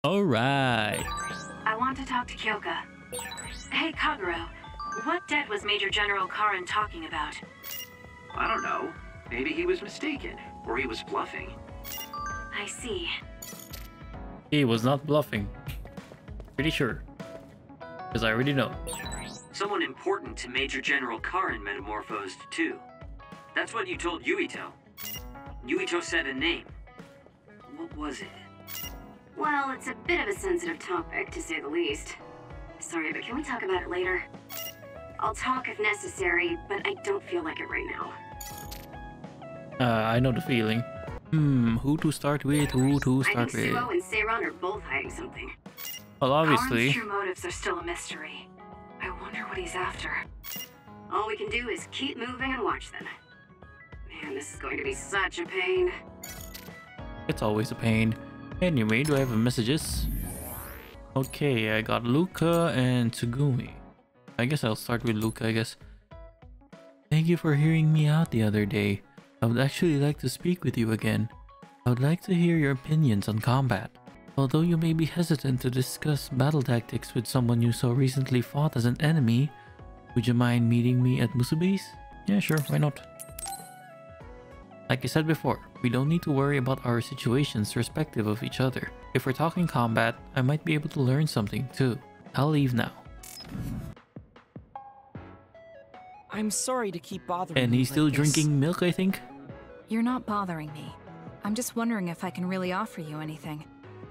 Alright. I want to talk to Kyoka. Hey, Kaguro. What debt was Major General Karin talking about? I don't know. Maybe he was mistaken, or he was bluffing. I see. He was not bluffing. Pretty sure. Because I already know. Someone important to Major General Karin metamorphosed too. That's what you told Yuito. Yuito said a name. What was it? Well, it's a bit of a sensitive topic, to say the least. Sorry, but can we talk about it later? I'll talk if necessary, but I don't feel like it right now. I know the feeling. Who to start with? Who to start I with? think Suo and Seiron are both hiding something. Well, obviously. Karin's true motives are still a mystery. I wonder what he's after. All we can do is keep moving and watch them. Man, this is going to be such a pain. It's always a pain. Anyway, do I have messages? Okay, I got Luca and Tsugumi. I guess I'll start with Luca, I guess. Thank you for hearing me out the other day. I would actually like to speak with you again. I would like to hear your opinions on combat. Although you may be hesitant to discuss battle tactics with someone you so recently fought as an enemy, would you mind meeting me at Musubi's? Yeah, sure, why not? Like I said before, we don't need to worry about our situations respective of each other. If we're talking combat, I might be able to learn something too. I'll leave now. I'm sorry to keep bothering you. And he's still drinking milk, I think? You're not bothering me. I'm just wondering if I can really offer you anything.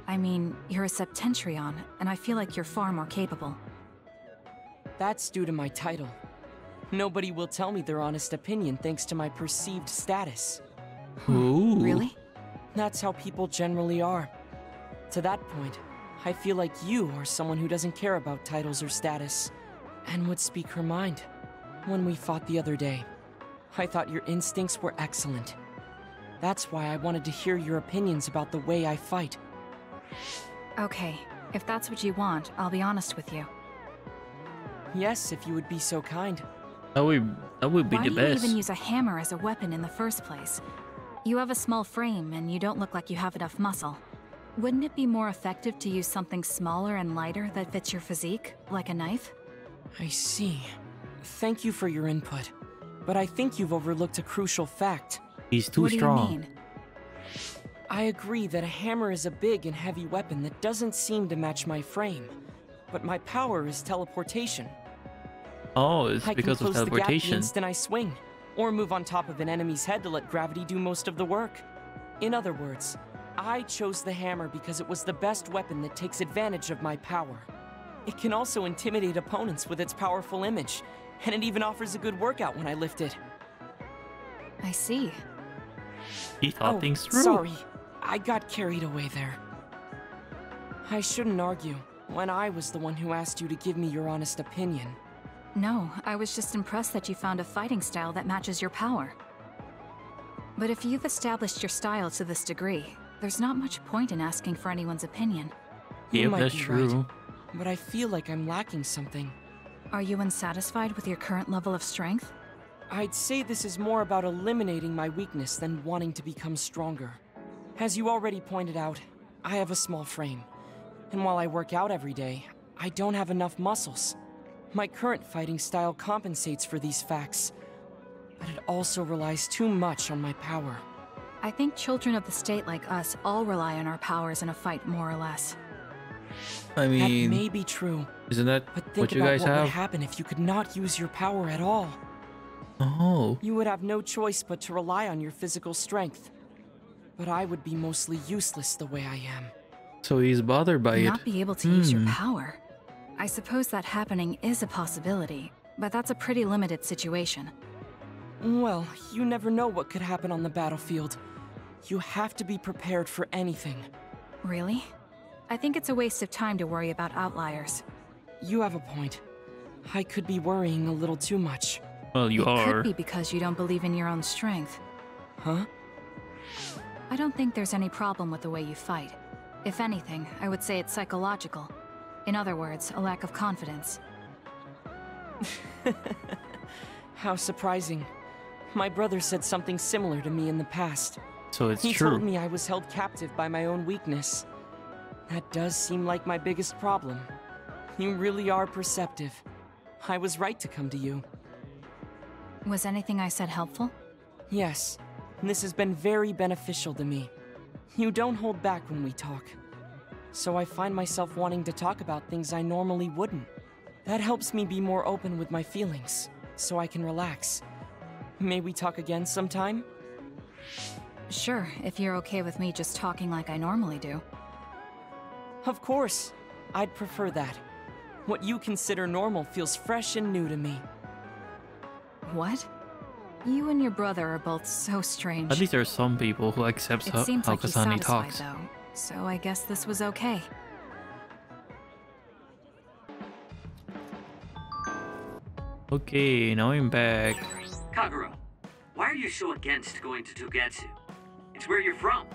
I mean, you're a Septentrion, and I feel like you're far more capable. That's due to my title. Nobody will tell me their honest opinion thanks to my perceived status. Ooh. Really? That's how people generally are. To that point, I feel like you are someone who doesn't care about titles or status, and would speak her mind. When we fought the other day, I thought your instincts were excellent. That's why I wanted to hear your opinions about the way I fight. Okay, if that's what you want, I'll be honest with you. Yes, if you would be so kind. That would be Why the do best. you even use a hammer as a weapon in the first place? You have a small frame, and you don't look like you have enough muscle. Wouldn't it be more effective to use something smaller and lighter that fits your physique, like a knife? I see. Thank you for your input, but I think you've overlooked a crucial fact. He's too What strong. do you mean? I agree that a hammer is a big and heavy weapon that doesn't seem to match my frame, but my power is teleportation. Oh, it's I because can of close the gap the teleportation. instant I swing, or move on top of an enemy's head to let gravity do most of the work. In other words, I chose the hammer because it was the best weapon that takes advantage of my power. It can also intimidate opponents with its powerful image, and it even offers a good workout when I lift it. I see. He thought things through. Sorry, I got carried away there. I shouldn't argue, when I was the one who asked you to give me your honest opinion. No, I was just impressed that you found a fighting style that matches your power. But if you've established your style to this degree, there's not much point in asking for anyone's opinion. You Yep, might that's be true. right, but I feel like I'm lacking something. Are you unsatisfied with your current level of strength? I'd say this is more about eliminating my weakness than wanting to become stronger. As you already pointed out, I have a small frame. And while I work out every day, I don't have enough muscles. My current fighting style compensates for these facts, but it also relies too much on my power. I think children of the state like us all rely on our powers in a fight, more or less. I That mean, may be true, isn't that but think what you about guys what would have? happen if you could not use your power at all. Oh, You would have no choice but to rely on your physical strength. But I would be mostly useless the way I am. so he's bothered by it. Not be able to use your power. I suppose that happening is a possibility, but that's a pretty limited situation. Well, you never know what could happen on the battlefield. You have to be prepared for anything. Really? I think it's a waste of time to worry about outliers. You have a point. I could be worrying a little too much. Well, you It are. could be because you don't believe in your own strength. Huh? I don't think there's any problem with the way you fight. If anything, I would say it's psychological. In other words, a lack of confidence. How surprising. My brother said something similar to me in the past. So it's He true. told me I was held captive by my own weakness. That does seem like my biggest problem. You really are perceptive. I was right to come to you. Was anything I said helpful? Yes, this has been very beneficial to me. You don't hold back when we talk. So I find myself wanting to talk about things I normally wouldn't. That helps me be more open with my feelings, so I can relax. May we talk again sometime? Sure, if you're okay with me just talking like I normally do. Of course. I'd prefer that. What you consider normal feels fresh and new to me. What? You and your brother are both so strange. At least there are some people who accept It how seems like he's Kasane satisfied, talks. though, so I guess this was okay. Okay, now I'm back. Kagura, why are you so against going to Togetsu? It's where you're from.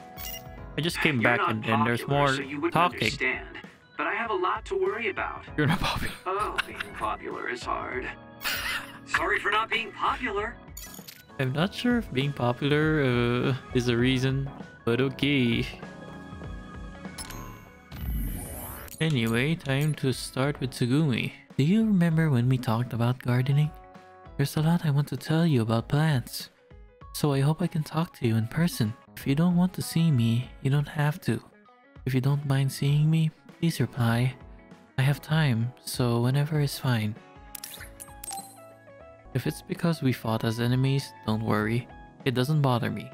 I just came You're back not and then there's popular, more so you wouldn't talking. understand. But I have a lot to worry about. You're not popular. Oh, being popular is hard. Sorry for not being popular. I'm not sure if being popular is a reason, but okay. Anyway, time to start with Tsugumi. Do you remember when we talked about gardening? There's a lot I want to tell you about plants. So I hope I can talk to you in person. If you don't want to see me, you don't have to. If you don't mind seeing me, please reply. I have time, so whenever is fine. If it's because we fought as enemies, don't worry. It doesn't bother me.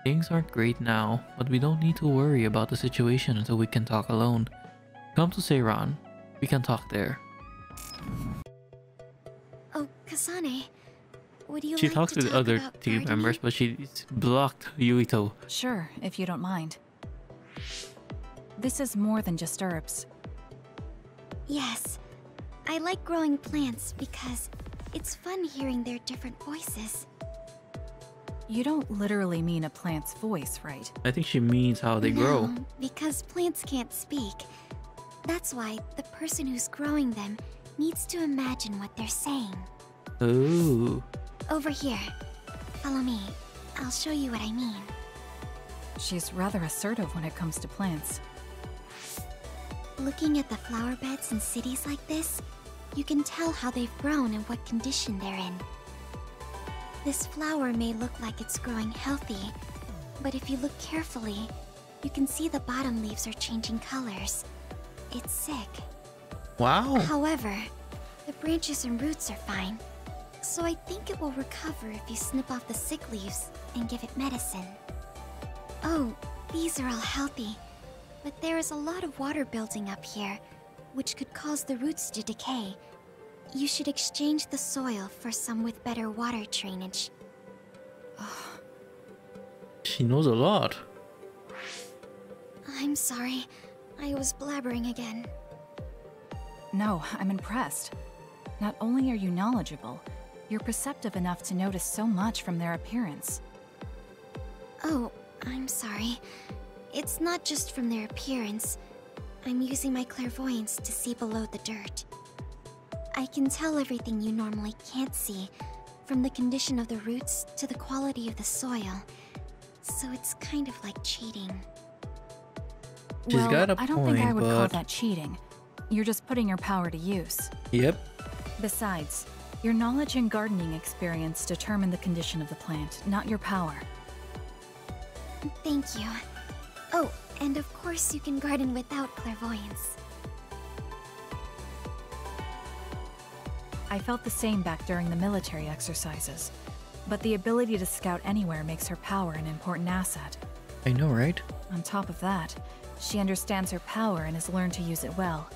Things aren't great now, but we don't need to worry about the situation until we can talk alone. Come to Seiran. We can talk there. Oh, Kasane, would you She like talks to with talk other about team gardening? members, but she's blocked Yuito. Sure, if you don't mind. This is more than just herbs. Yes, I like growing plants because it's fun hearing their different voices. You don't literally mean a plant's voice, right? I think she means how they grow. No, because plants can't speak. That's why the person who's growing them needs to imagine what they're saying. Oh. Over here. Follow me. I'll show you what I mean. She's rather assertive when it comes to plants. Looking at the flower beds in cities like this, you can tell how they've grown and what condition they're in. This flower may look like it's growing healthy, but if you look carefully, you can see the bottom leaves are changing colors. It's sick. Wow. However, the branches and roots are fine, so I think it will recover if you snip off the sick leaves and give it medicine. Oh, these are all healthy, but there is a lot of water building up here, which could cause the roots to decay. You should exchange the soil for some with better water drainage. She knows a lot. I'm sorry, I was blabbering again. No, I'm impressed. Not only are you knowledgeable, you're perceptive enough to notice so much from their appearance. Oh, I'm sorry. It's not just from their appearance. I'm using my clairvoyance to see below the dirt. I can tell everything you normally can't see, from the condition of the roots to the quality of the soil. So it's kind of like cheating. She's Well, got a I don't think I point, would call but- that cheating. You're just putting your power to use. Yep. Besides, your knowledge and gardening experience determine the condition of the plant, not your power. Thank you. Oh, and of course you can garden without clairvoyance. I felt the same back during the military exercises. But the ability to scout anywhere makes her power an important asset. I know, right? On top of that, she understands her power and has learned to use it well.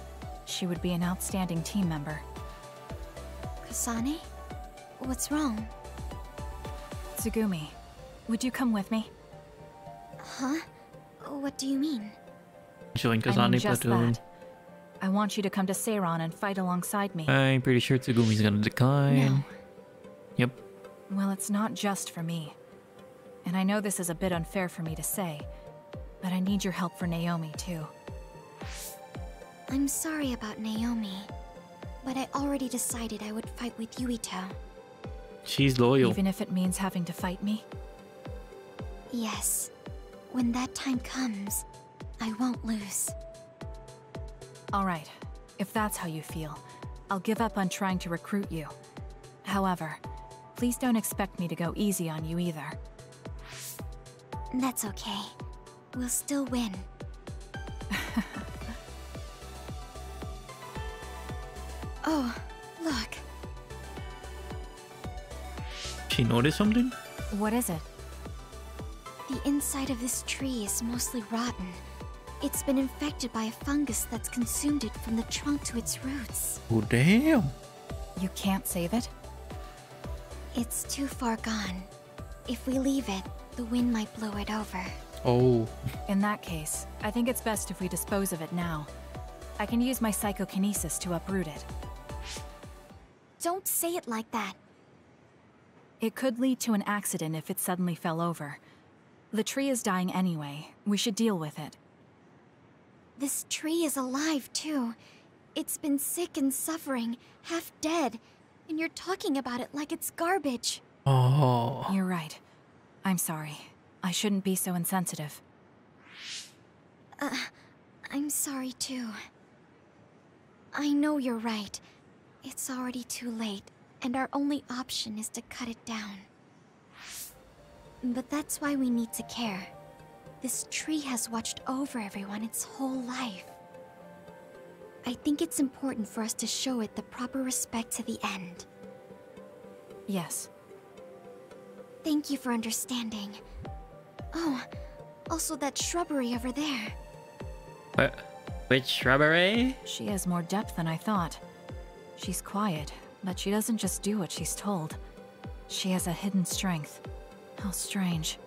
She would be an outstanding team member. Kasane? What's wrong? Tsugumi, would you come with me? Huh? What do you mean? Join I mean Kasane just platoon. that. I want you to come to Seiran and fight alongside me. I'm pretty sure Tsugumi's gonna decline. No. Yep. Well, it's not just for me. And I know this is a bit unfair for me to say, but I need your help for Naomi, too. I'm sorry about Naomi, but I already decided I would fight with Yuito. She's loyal. Even if it means having to fight me? Yes. When that time comes, I won't lose. Alright, if that's how you feel, I'll give up on trying to recruit you. However, please don't expect me to go easy on you either. That's okay. We'll still win. Oh, look. She noticed something? What is it? The inside of this tree is mostly rotten. It's been infected by a fungus that's consumed it from the trunk to its roots. Oh, damn. You can't save it? It's too far gone. If we leave it, the wind might blow it over. Oh. In that case, I think it's best if we dispose of it now. I can use my psychokinesis to uproot it. Don't say it like that. It could lead to an accident if it suddenly fell over. The tree is dying anyway. We should deal with it. This tree is alive, too. It's been sick and suffering, half dead, and you're talking about it like it's garbage. Oh. You're right. I'm sorry. I shouldn't be so insensitive. I'm sorry, too. I know you're right. It's already too late, and our only option is to cut it down. But that's why we need to care. This tree has watched over everyone its whole life. I think it's important for us to show it the proper respect to the end. Yes. Thank you for understanding. Oh, also that shrubbery over there. Which shrubbery? She has more depth than I thought. She's quiet, but she doesn't just do what she's told. She has a hidden strength. How strange.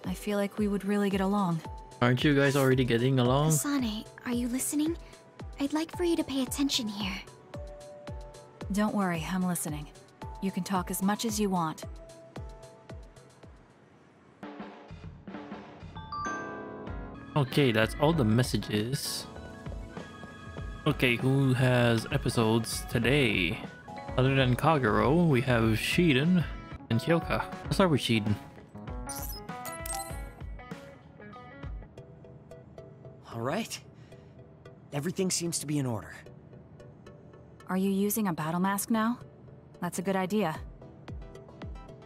I feel like we would really get along. Aren't you guys already getting along? Kasane, are you listening? I'd like for you to pay attention here. Don't worry, I'm listening. You can talk as much as you want. Okay, that's all the messages. Okay, who has episodes today? Other than Kagero, we have Shiden and Kyoka. Let's start with Shiden. All right. Everything seems to be in order. Are you using a battle mask now? That's a good idea.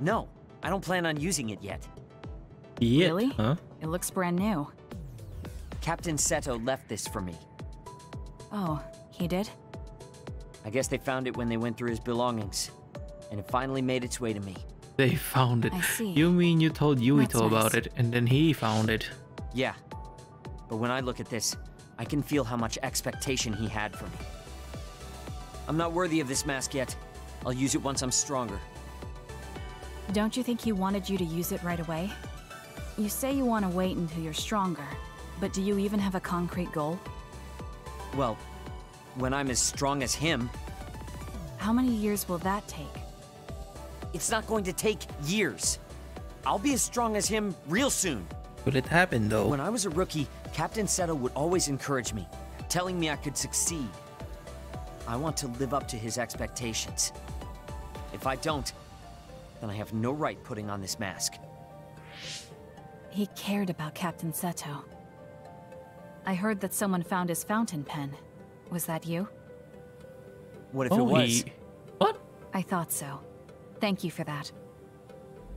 No, I don't plan on using it yet. Really? Huh? It looks brand new. Captain Seto left this for me. Oh, he did? I guess they found it when they went through his belongings. And it finally made its way to me. They found it. I see. You mean you told Yuito That's nice. about it and then he found it? Yeah. But when I look at this, I can feel how much expectation he had for me. I'm not worthy of this mask yet. I'll use it once I'm stronger. Don't you think he wanted you to use it right away? You say you want to wait until you're stronger, but do you even have a concrete goal? Well, when I'm as strong as him, How many years will that take? it's not going to take years. I'll be as strong as him real soon. Will it happen though? When I was a rookie, Captain Seto would always encourage me, telling me I could succeed. I want to live up to his expectations. If I don't, then I have no right putting on this mask. He cared about Captain Seto. I heard that someone found his fountain pen. Was that you? What if it was? What? I thought so. Thank you for that.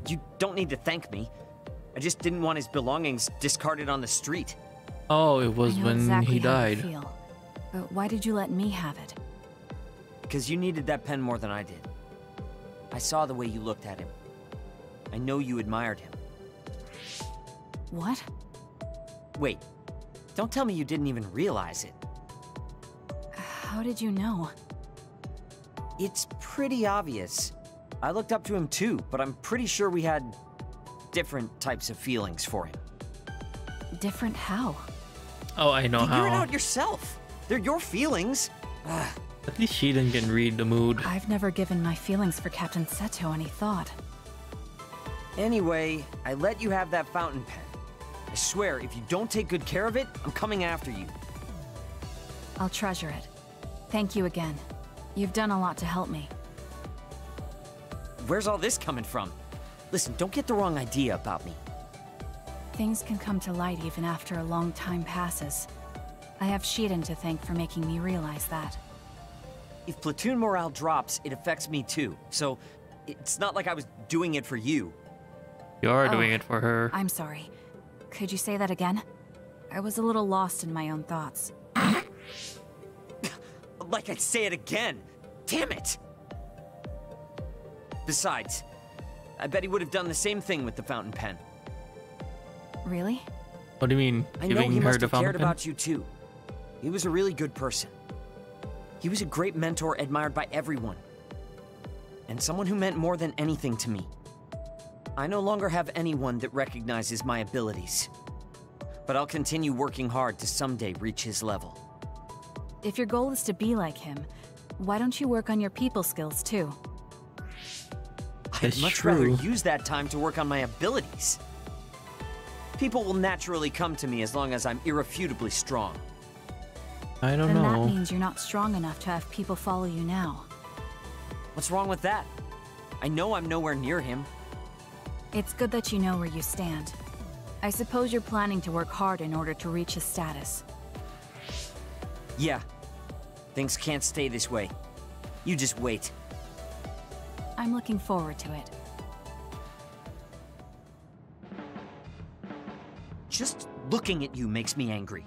You don't need to thank me. I just didn't want his belongings discarded on the street. Oh, it I was know when exactly he how you died. feel. But why did you let me have it? Because you needed that pen more than I did. I saw the way you looked at him. I know you admired him. What? Wait, don't tell me you didn't even realize it. How did you know? It's pretty obvious. I looked up to him too, but I'm pretty sure we had different types of feelings for him. Different how? Oh, I know Figure it how. out yourself. They're your feelings. At least Shiden can read the mood. I've never given my feelings for Captain Seto any thought. Anyway, I let you have that fountain pen. I swear, if you don't take good care of it, I'm coming after you. I'll treasure it. Thank you again. You've done a lot to help me. Where's all this coming from? Listen, don't get the wrong idea about me. Things can come to light even after a long time passes. I have Shiden to thank for making me realize that. If platoon morale drops, it affects me too. So, it's not like I was doing it for you. You are doing it for her. I'm sorry. Could you say that again? I was a little lost in my own thoughts. Like I'd say it again. Damn it! Besides, I bet he would have done the same thing with the fountain pen. Really? What do you mean? I know Giving he her must the have cared fountain pen? about you too. He was a really good person. He was a great mentor admired by everyone. And someone who meant more than anything to me. I no longer have anyone that recognizes my abilities. But I'll continue working hard to someday reach his level. If your goal is to be like him, why don't you work on your people skills too? I'd That's much true. rather use that time to work on my abilities. People will naturally come to me as long as I'm irrefutably strong. I don't Then know. that means you're not strong enough to have people follow you now. What's wrong with that? I know I'm nowhere near him. It's good that you know where you stand. I suppose you're planning to work hard in order to reach his status. Yeah. Things can't stay this way. You just wait. I'm looking forward to it. Just looking at you makes me angry.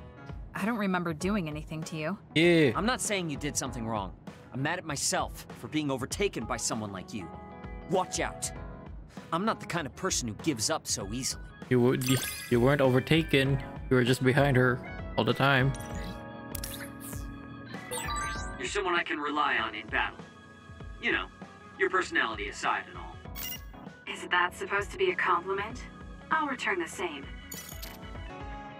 I don't remember doing anything to you. Yeah. I'm not saying you did something wrong. I'm mad at myself for being overtaken by someone like you. Watch out. I'm not the kind of person who gives up so easily. You weren't overtaken. You were just behind her all the time. You're someone I can rely on in battle. You know, your personality aside and all. Is that supposed to be a compliment? I'll return the same.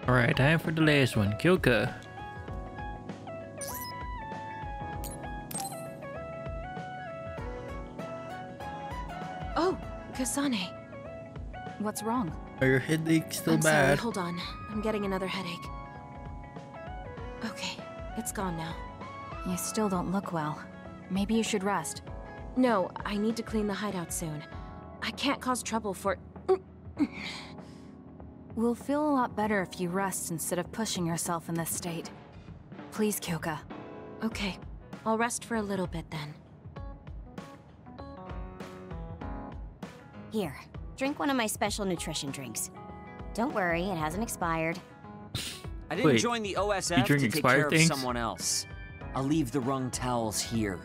Alright, time for the last one. Kyoka. Oh, Kasane. What's wrong? Are your headaches still I'm sorry, bad? hold on. I'm getting another headache. Okay, it's gone now. You still don't look well. Maybe you should rest. No, I need to clean the hideout soon. I can't cause trouble for... We'll feel a lot better if you rest instead of pushing yourself in this state. Please, Kyoka. Okay, I'll rest for a little bit then. Here, drink one of my special nutrition drinks. Don't worry, it hasn't expired. I didn't Wait, join the you OSF drink to take expired care of things? someone else. I'll leave the wrung towels here.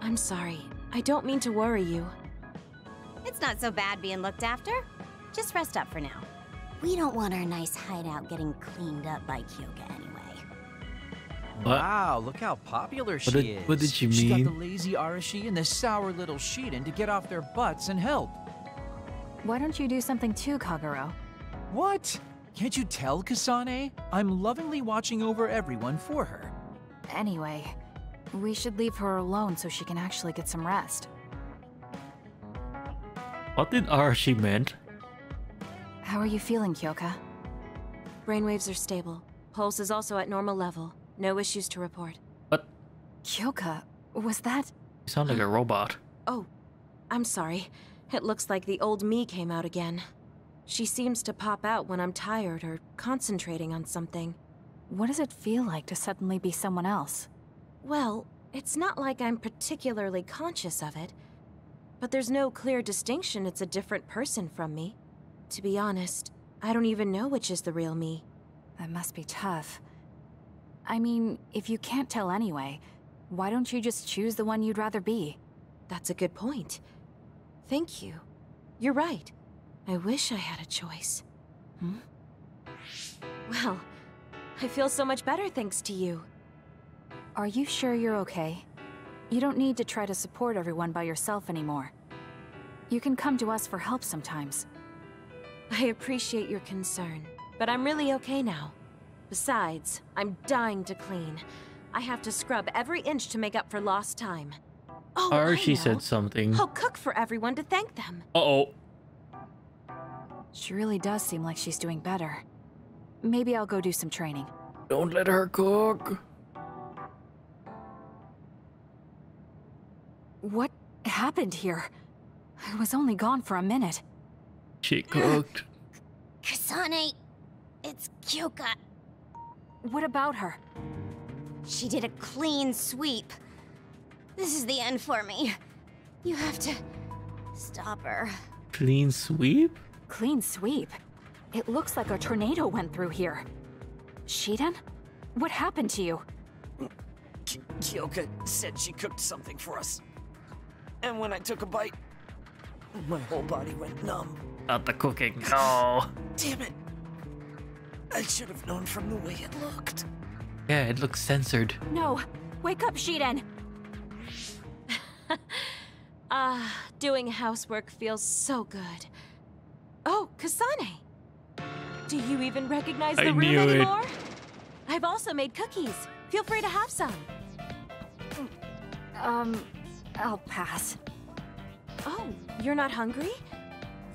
I'm sorry. I don't mean to worry you. It's not so bad being looked after. Just rest up for now. We don't want our nice hideout getting cleaned up by Kyoka anyway. What? Wow, look how popular she is. What did she She got mean? the lazy Arashi and the sour little Shiden to get off their butts and help. Why don't you do something too, Kagero? What? Can't you tell, Kasane? I'm lovingly watching over everyone for her. Anyway, we should leave her alone so she can actually get some rest. What did Arashi meant? How are you feeling, Kyoka? Brainwaves are stable. Pulse is also at normal level. No issues to report. What? Kyoka, was that... You sound like a robot. Oh, I'm sorry. It looks like the old me came out again. She seems to pop out when I'm tired or concentrating on something. What does it feel like to suddenly be someone else? Well, it's not like I'm particularly conscious of it. But there's no clear distinction it's a different person from me. To be honest, I don't even know which is the real me. That must be tough. I mean, if you can't tell anyway, why don't you just choose the one you'd rather be? That's a good point. Thank you. You're right. I wish I had a choice. Hmm? Well, I feel so much better thanks to you. Are you sure you're okay? You don't need to try to support everyone by yourself anymore. You can come to us for help sometimes. I appreciate your concern, but I'm really okay now. Besides, I'm dying to clean. I have to scrub every inch to make up for lost time. Oh, Arashi I know. said something. I'll cook for everyone to thank them. Uh-oh. She really does seem like she's doing better. Maybe I'll go do some training. Don't let her cook. What happened here? I was only gone for a minute. She cooked. Kasane, it's Kyoka. What about her? She did a clean sweep. This is the end for me. You have to stop her. Clean sweep? Clean sweep? It looks like a tornado went through here. Shiden? What happened to you? Kyoka said she cooked something for us. And when I took a bite, my whole body went numb. Not the cooking. No. Damn it. I should have known from the way it looked. Yeah, it looks censored. No. Wake up, Shiden! Doing housework feels so good. Oh, Kasane! Do you even recognize the room knew it. anymore? I've also made cookies. Feel free to have some. I'll pass. Oh, you're not hungry?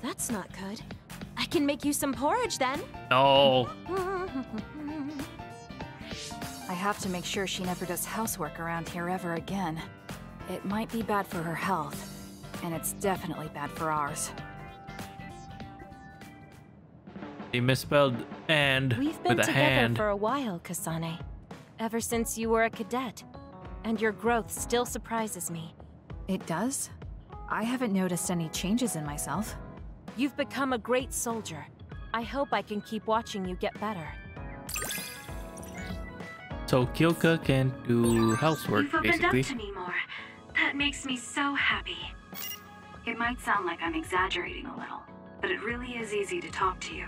That's not good. I can make you some porridge then. No. I have to make sure she never does housework around here ever again. It might be bad for her health, and it's definitely bad for ours. They misspelled "and" We've been with a together hand. for a while, Kasane. Ever since you were a cadet. And your growth still surprises me. It does? I haven't noticed any changes in myself. You've become a great soldier. I hope I can keep watching you get better. So Kyoka can do housework, You've opened basically. up to me more. That makes me so happy. It might sound like I'm exaggerating a little, but it really is easy to talk to you.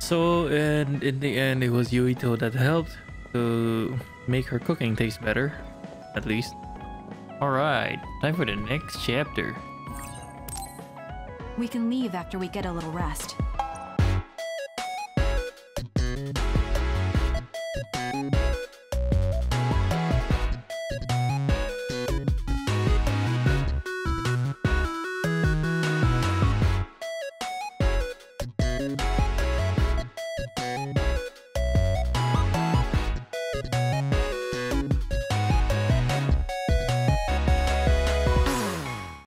So, and in the end, it was Yuito that helped to make her cooking taste better, at least. Alright, time for the next chapter. We can leave after we get a little rest.